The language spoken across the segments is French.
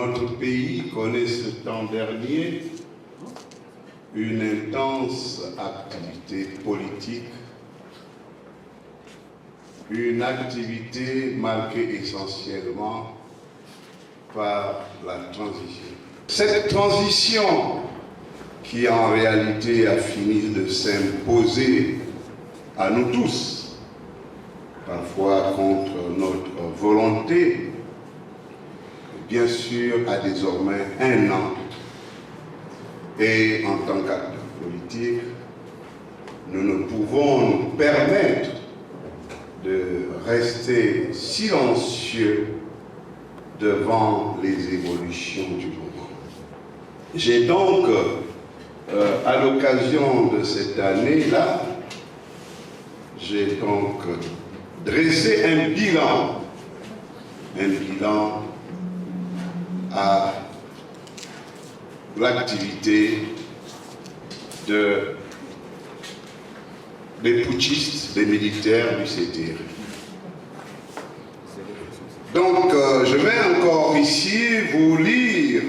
Notre pays connaît ce temps dernier une intense activité politique, une activité marquée essentiellement par la transition. Cette transition qui en réalité a fini de s'imposer à nous tous, parfois contre notre volonté, bien sûr a désormais 1 an. Et en tant qu'acteurs politiques, nous ne pouvons nous permettre de rester silencieux devant les évolutions du moment. J'ai donc, à l'occasion de cette année-là, j'ai donc dressé un bilan à l'activité des putschistes, des militaires du CTRI. Donc, je vais encore ici vous lire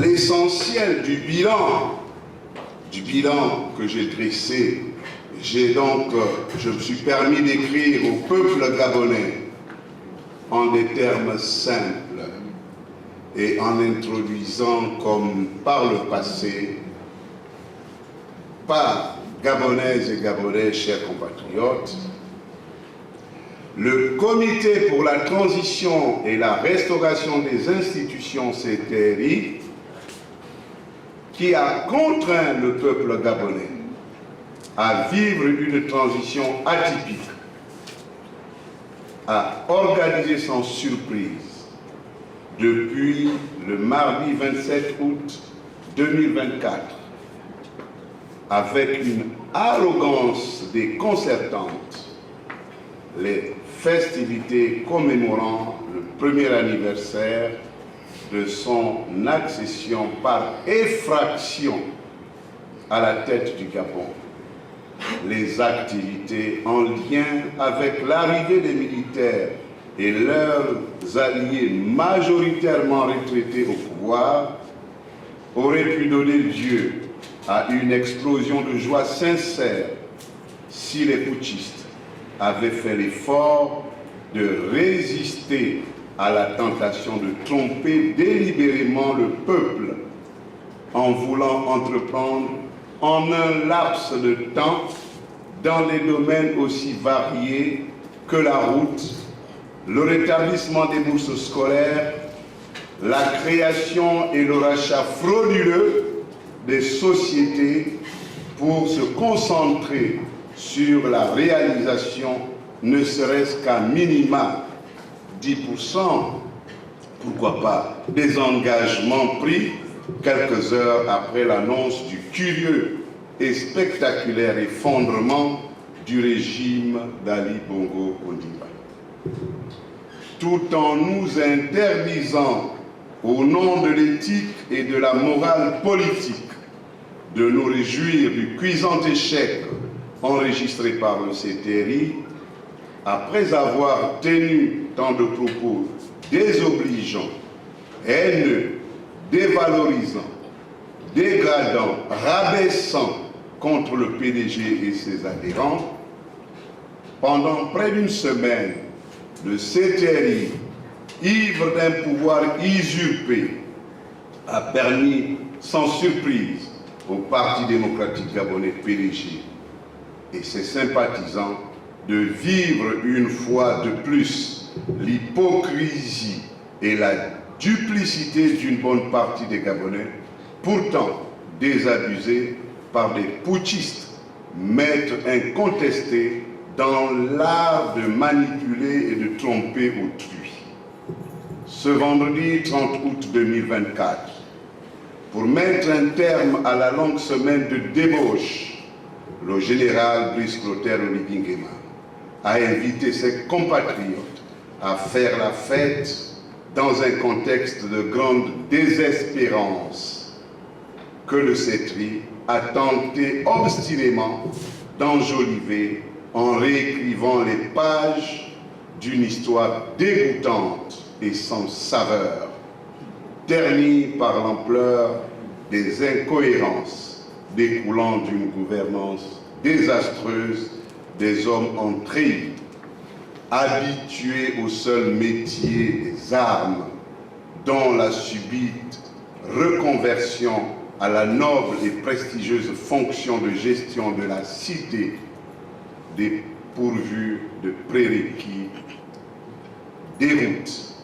l'essentiel du bilan que j'ai dressé. Je me suis permis d'écrire au peuple gabonais en des termes simples et en introduisant, comme par le passé, par Gabonaises et Gabonais, chers compatriotes, le Comité pour la transition et la restauration des institutions CTRI, qui a contraint le peuple gabonais à vivre une transition atypique, a organisé sans surprise depuis le mardi 27 août 2024, avec une arrogance déconcertante, les festivités commémorant le premier anniversaire de son accession par effraction à la tête du Gabon. Les activités en lien avec l'arrivée des militaires et leurs alliés majoritairement retraités au pouvoir auraient pu donner lieu à une explosion de joie sincère si les putschistes avaient fait l'effort de résister à la tentation de tromper délibérément le peuple en voulant entreprendre en un laps de temps dans des domaines aussi variés que la route, le rétablissement des bourses scolaires, la création et le rachat frauduleux des sociétés pour se concentrer sur la réalisation, ne serait-ce qu'à minima 10%, pourquoi pas, des engagements pris quelques heures après l'annonce du curieux et spectaculaire effondrement du régime d'Ali Bongo Ondimba. Tout en nous interdisant, au nom de l'éthique et de la morale politique, de nous réjouir du cuisant échec enregistré par le CTRI, après avoir tenu tant de propos désobligeants, haineux, dévalorisants, dégradants, rabaissants contre le PDG et ses adhérents, pendant près d'une semaine, le CTRI, ivre d'un pouvoir usurpé, a permis sans surprise au Parti démocratique gabonais PDG et ses sympathisants de vivre une fois de plus l'hypocrisie et la duplicité d'une bonne partie des Gabonais, pourtant désabusés par des putschistes, maîtres incontestés dans l'art de manipuler et de tromper autrui. Ce vendredi 30 août 2024, pour mettre un terme à la longue semaine de débauche, le général Brice Clotaire Oligui Nguema a invité ses compatriotes à faire la fête dans un contexte de grande désespérance que le CTRI a tenté obstinément d'enjoliver en réécrivant les pages d'une histoire dégoûtante et sans saveur terni par l'ampleur des incohérences découlant d'une gouvernance désastreuse des hommes en treillis, habitués au seul métier des armes, dont la subite reconversion à la noble et prestigieuse fonction de gestion de la cité dépourvue de prérequis déroute.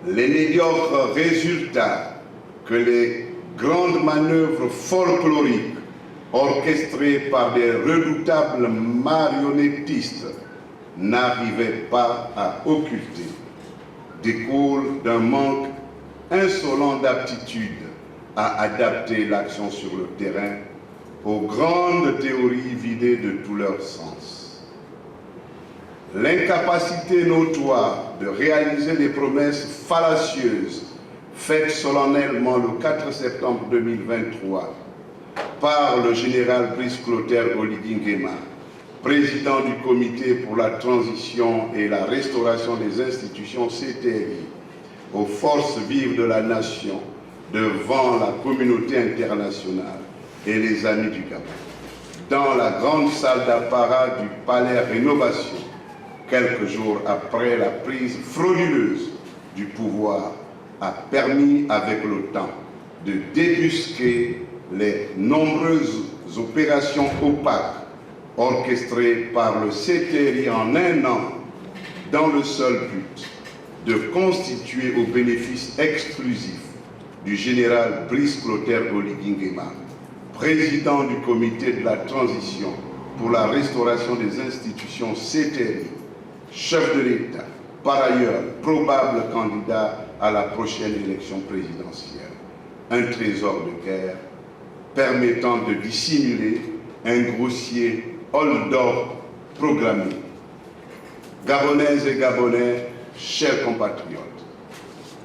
Les médiocres résultats que les grandes manœuvres folkloriques orchestrées par des redoutables marionnettistes n'arrivaient pas à occulter découlent d'un manque insolent d'aptitude à adapter l'action sur le terrain aux grandes théories vidées de tout leur sens. L'incapacité notoire de réaliser des promesses fallacieuses faites solennellement le 4 septembre 2023 par le général Brice Clotaire Oligui Nguema, président du Comité pour la transition et la restauration des institutions CTRI, aux forces vives de la nation, devant la communauté internationale et les amis du Gabon, dans la grande salle d'apparat du Palais Rénovation, quelques jours après la prise frauduleuse du pouvoir, a permis avec le temps de débusquer les nombreuses opérations opaques orchestrées par le CTRI en un an, dans le seul but de constituer au bénéfice exclusif du général Brice Clotaire Oligui Nguema, président du comité de la transition pour la restauration des institutions CTRI, chef de l'État, par ailleurs probable candidat à la prochaine élection présidentielle, un trésor de guerre permettant de dissimuler un grossier hold-up programmé. Gabonaises et Gabonais, chers compatriotes,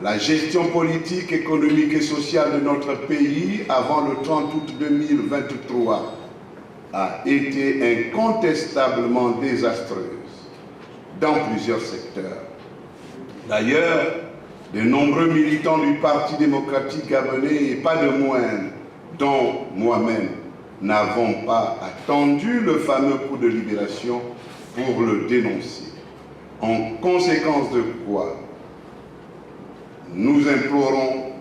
la gestion politique, économique et sociale de notre pays avant le 30 août 2023 a été incontestablement désastreuse dans plusieurs secteurs. D'ailleurs, de nombreux militants du Parti démocratique gabonais, et pas de moindres, dont moi-même, n'avons pas attendu le fameux coup de libération pour le dénoncer. En conséquence de quoi, nous implorons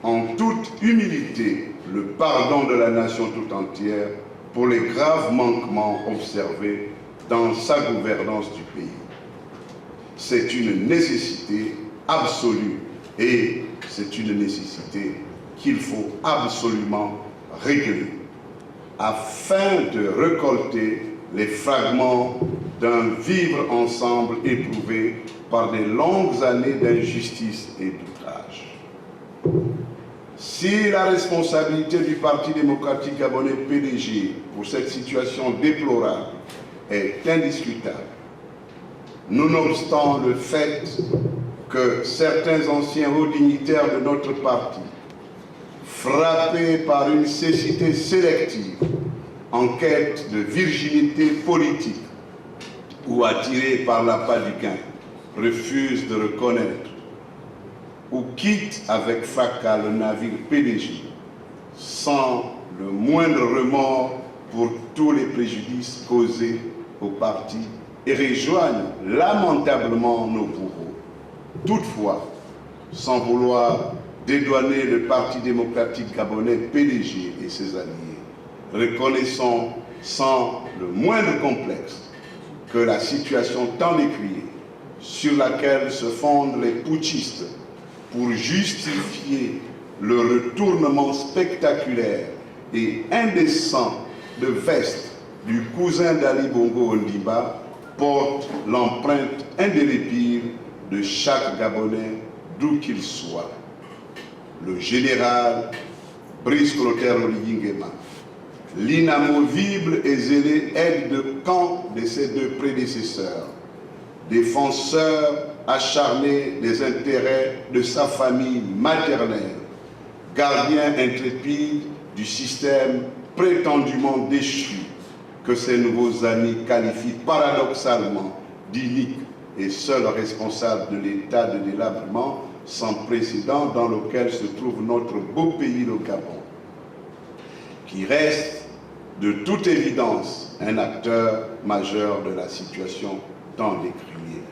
en toute humilité le pardon de la nation tout entière pour les graves manquements observés dans sa gouvernance du pays. C'est une nécessité absolue et c'est une nécessité qu'il faut absolument régler afin de récolter les fragments d'un vivre ensemble éprouvé par des longues années d'injustice et d'outrage. Si la responsabilité du Parti démocratique gabonais PDG pour cette situation déplorable est indiscutable, nonobstant le fait que certains anciens hauts dignitaires de notre parti, frappés par une cécité sélective en quête de virginité politique ou attirés par l'appât du gain, refusent de reconnaître ou quittent avec fracas le navire PDG sans le moindre remords pour tous les préjudices causés au parti et rejoignent lamentablement nos bourreaux. Toutefois, sans vouloir dédouaner le Parti démocratique gabonais PDG et ses alliés, reconnaissons sans le moindre complexe que la situation tant décriée, sur laquelle se fondent les putschistes pour justifier le retournement spectaculaire et indécent de veste du cousin d'Ali Bongo Ondimba, porte l'empreinte indélébile de chaque Gabonais, d'où qu'il soit. Le général Brice Clotaire Oligui Nguema, l'inamovible et zélé aide de camp de ses deux prédécesseurs, défenseur acharné des intérêts de sa famille maternelle, gardien intrépide du système prétendument déchu que ses nouveaux amis qualifient paradoxalement d'inique et seul responsable de l'état de délabrement sans précédent dans lequel se trouve notre beau pays, le Gabon, qui reste de toute évidence un acteur majeur de la situation tant décriée.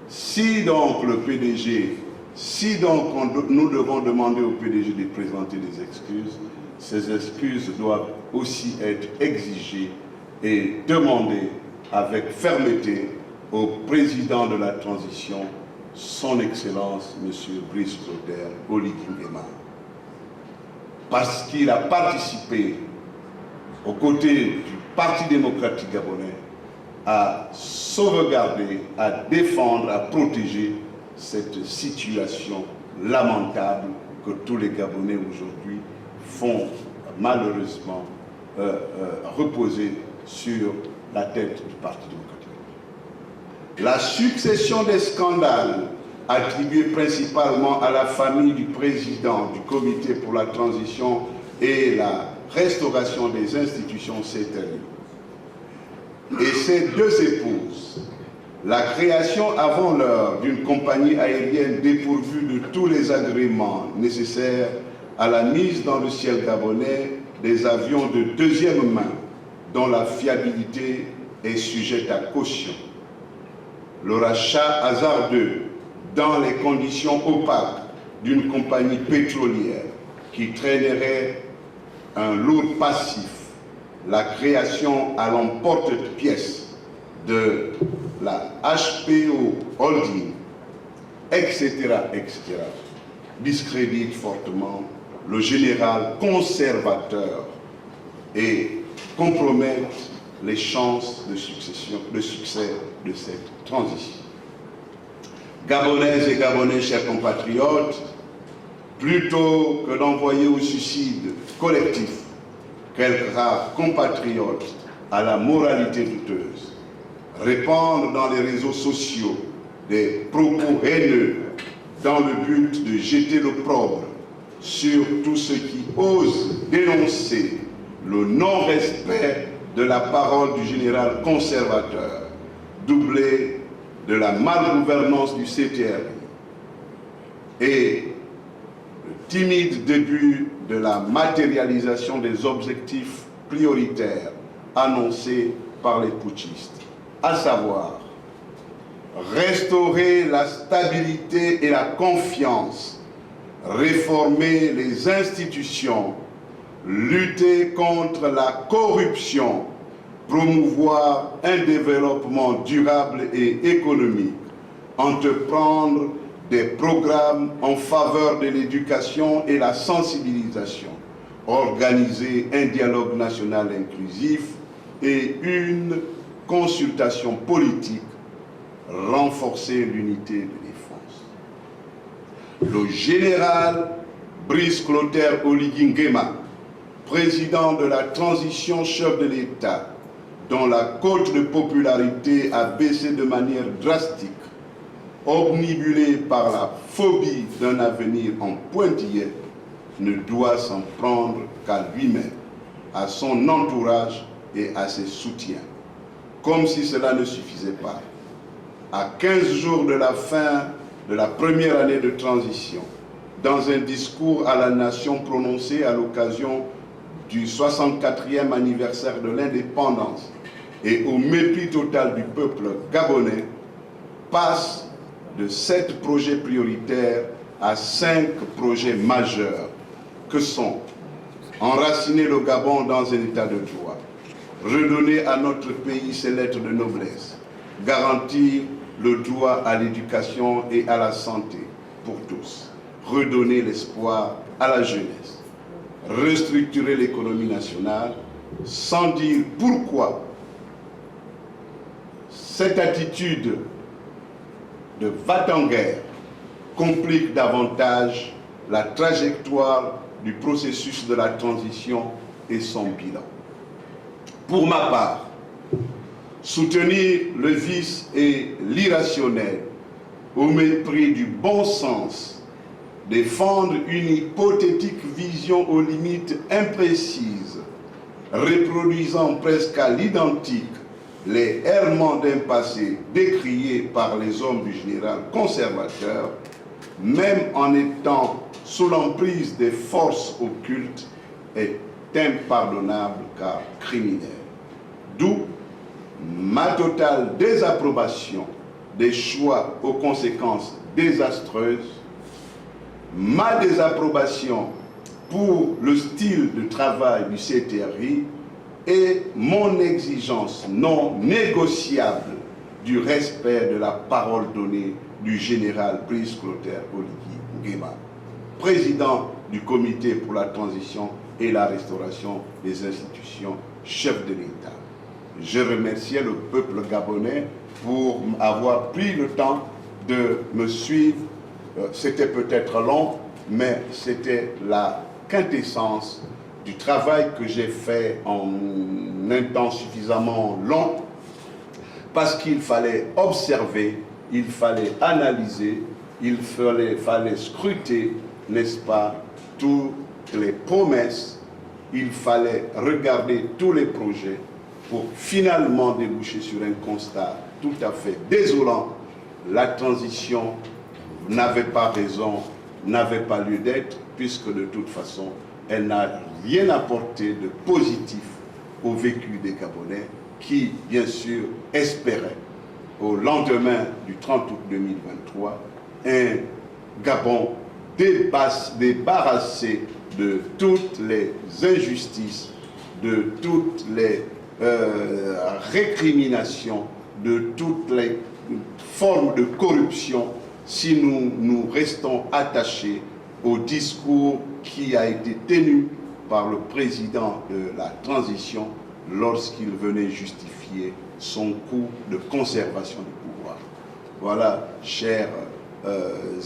Si donc le PDG, nous devons demander au PDG de présenter des excuses, ces excuses doivent aussi être exigées et demandées avec fermeté au président de la transition, son Excellence, M. Brice Clotaire Oligui Nguema. Parce qu'il a participé aux côtés du Parti démocratique gabonais à sauvegarder, à défendre, à protéger cette situation lamentable que tous les Gabonais aujourd'hui font malheureusement reposer sur la tête du Parti démocratique. La succession des scandales attribués principalement à la famille du président du comité pour la transition et la restauration des institutions s'est terminée. Et ses deux épouses, la création avant l'heure d'une compagnie aérienne dépourvue de tous les agréments nécessaires à la mise dans le ciel gabonais des avions de deuxième main dont la fiabilité est sujette à caution. Le rachat hasardeux dans les conditions opaques d'une compagnie pétrolière qui traînerait un lourd passif, la création à l'emporte-pièce de la HPO Holding, etc., discrédite fortement le général conservateur et compromettent les chances de succès de cette transition. Gabonaises et Gabonais, chers compatriotes, plutôt que d'envoyer au suicide collectif quelques rares compatriotes à la moralité douteuse, répandre dans les réseaux sociaux des propos haineux dans le but de jeter l'opprobre sur tous ceux qui osent dénoncer le non-respect de la parole du général conservateur, doublé de la malgouvernance du CTR et le timide début de la matérialisation des objectifs prioritaires annoncés par les putschistes, à savoir restaurer la stabilité et la confiance, réformer les institutions, lutter contre la corruption, promouvoir un développement durable et économique, entreprendre des programmes en faveur de l'éducation et la sensibilisation, organiser un dialogue national inclusif et une consultation politique, renforcer l'unité de défense. Le général Brice Clotaire Oligui Nguema, président de la transition, chef de l'État, dont la cote de popularité a baissé de manière drastique, omnibulé par la phobie d'un avenir en pointillé, ne doit s'en prendre qu'à lui-même, à son entourage et à ses soutiens. Comme si cela ne suffisait pas, à 15 jours de la fin de la première année de transition, dans un discours à la nation prononcé à l'occasion du 64e anniversaire de l'indépendance et au mépris total du peuple gabonais, passe de 7 projets prioritaires à 5 projets majeurs que sont enraciner le Gabon dans un état de droit, redonner à notre pays ses lettres de noblesse, garantir le droit à l'éducation et à la santé pour tous, redonner l'espoir à la jeunesse, restructurer l'économie nationale, sans dire pourquoi cette attitude de va-t-en-guerre complique davantage la trajectoire du processus de la transition et son bilan. Pour ma part, soutenir le vice et l'irrationnel au mépris du bon sens, défendre une hypothétique vision aux limites imprécises, reproduisant presque à l'identique les errements d'un passé décriés par les hommes du général conservateur, même en étant sous l'emprise des forces occultes, est impardonnable car criminel. D'où ma totale désapprobation des choix aux conséquences désastreuses, ma désapprobation pour le style de travail du CTRI et mon exigence non négociable du respect de la parole donnée du général Brice Clotaire Oligui Nguema, président du comité pour la transition et la restauration des institutions, chef de l'État. Je remerciais le peuple gabonais pour avoir pris le temps de me suivre. C'était peut-être long, mais c'était la quintessence du travail que j'ai fait en un temps suffisamment long, parce qu'il fallait observer, il fallait analyser, il fallait scruter, n'est-ce pas, toutes les promesses, il fallait regarder tous les projets pour finalement déboucher sur un constat tout à fait désolant. La transition n'avait pas raison, n'avait pas lieu d'être, puisque de toute façon, elle n'a rien apporté de positif au vécu des Gabonais qui, bien sûr, espéraient, au lendemain du 30 août 2023, un Gabon débarrassé de toutes les injustices, de toutes les récriminations, de toutes les formes de corruption, si nous restons attachés au discours qui a été tenu par le président de la transition lorsqu'il venait justifier son coup de conservation du pouvoir. Voilà, chers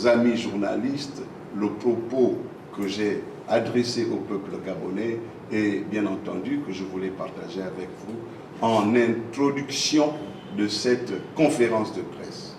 amis journalistes, le propos que j'ai adressé au peuple gabonais et bien entendu que je voulais partager avec vous en introduction de cette conférence de presse.